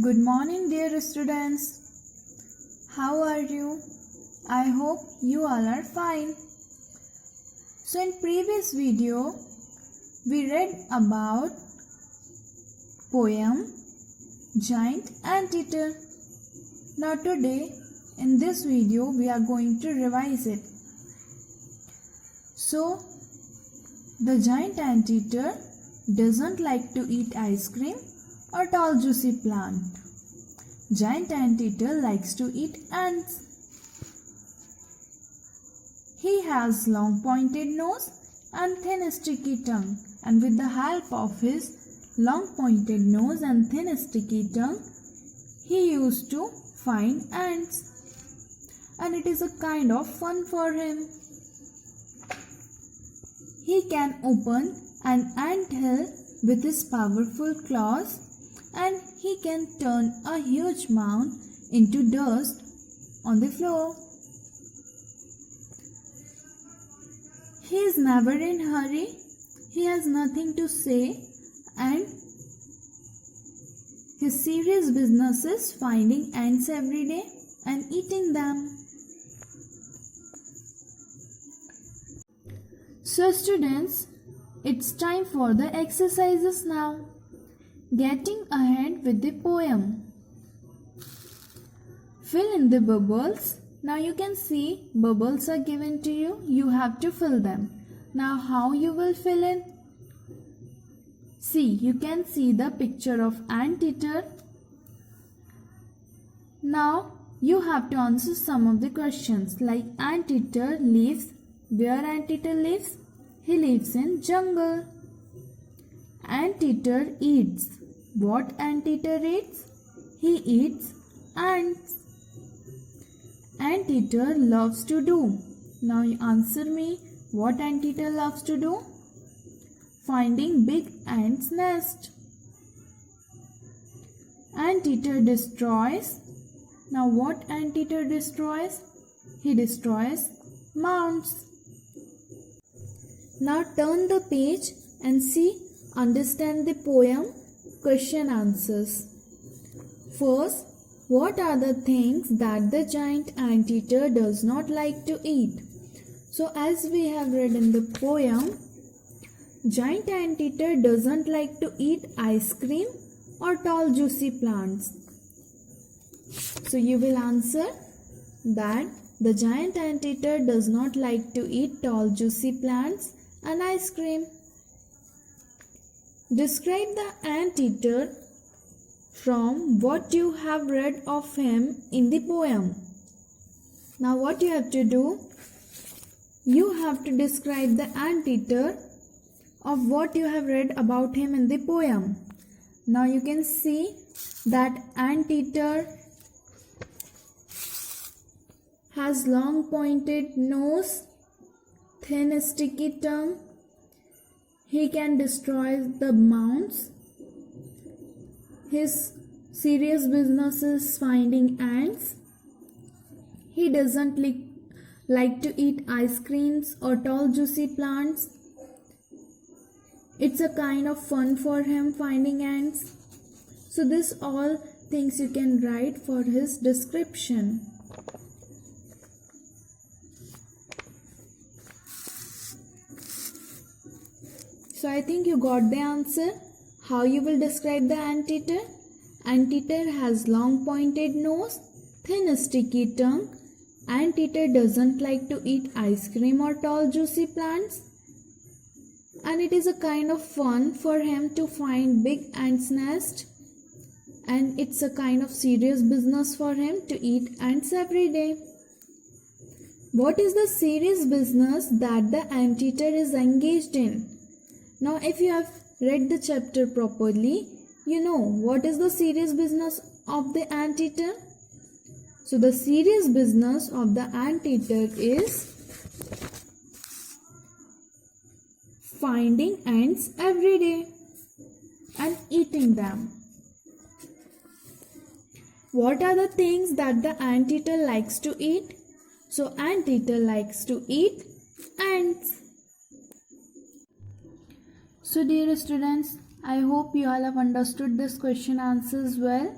Good morning, dear students. How are you? I hope you all are fine. So in previous video, we read about poem Giant Anteater. Now today, in this video, we are going to revise it. So, the giant anteater doesn't like to eat ice cream or tall juicy plant. Giant anteater likes to eat ants. He has long pointed nose and thin sticky tongue, and with the help of his long pointed nose and thin sticky tongue, he used to find ants, and it is a kind of fun for him. He can open an anthill with his powerful claws, and he can turn a huge mound into dust on the floor. He is never in a hurry. He has nothing to say, and his serious business is finding ants every day and eating them. So students, it's time for the exercises now. Getting ahead with the poem. Fill in the bubbles. Now you can see bubbles are given to you. You have to fill them. Now how you will fill in? See, you can see the picture of anteater. Now you have to answer some of the questions like anteater lives. Where anteater lives? He lives in jungle. Anteater eats. What anteater eats? He eats ants. Anteater loves to do. Now you answer me. What anteater loves to do? Finding big ants' nest. Anteater destroys. Now what anteater destroys? He destroys mounds. Now turn the page and see, understand the poem, question answers. First, what are the things that the giant anteater does not like to eat? So as we have read in the poem, giant anteater doesn't like to eat ice cream or tall juicy plants. So you will answer that the giant anteater does not like to eat tall juicy plants and ice cream. Describe the anteater from what you have read of him in the poem. Now what you have to do? You have to describe the anteater of what you have read about him in the poem. Now you can see that anteater has long pointed nose, thin sticky tongue. He can destroy the mounds. His serious business is finding ants. He doesn't like to eat ice creams or tall juicy plants. It's a kind of fun for him finding ants. So this all things you can write for his description. So I think you got the answer. How you will describe the anteater? Anteater has long pointed nose, thin sticky tongue. Anteater doesn't like to eat ice cream or tall juicy plants. And it is a kind of fun for him to find big ants' nest. And it's a kind of serious business for him to eat ants every day. What is the serious business that the anteater is engaged in? Now if you have read the chapter properly, you know what is the serious business of the anteater. So the serious business of the anteater is finding ants every day and eating them. What are the things that the anteater likes to eat? So anteater likes to eat ants. So dear students, I hope you all have understood this question answers well.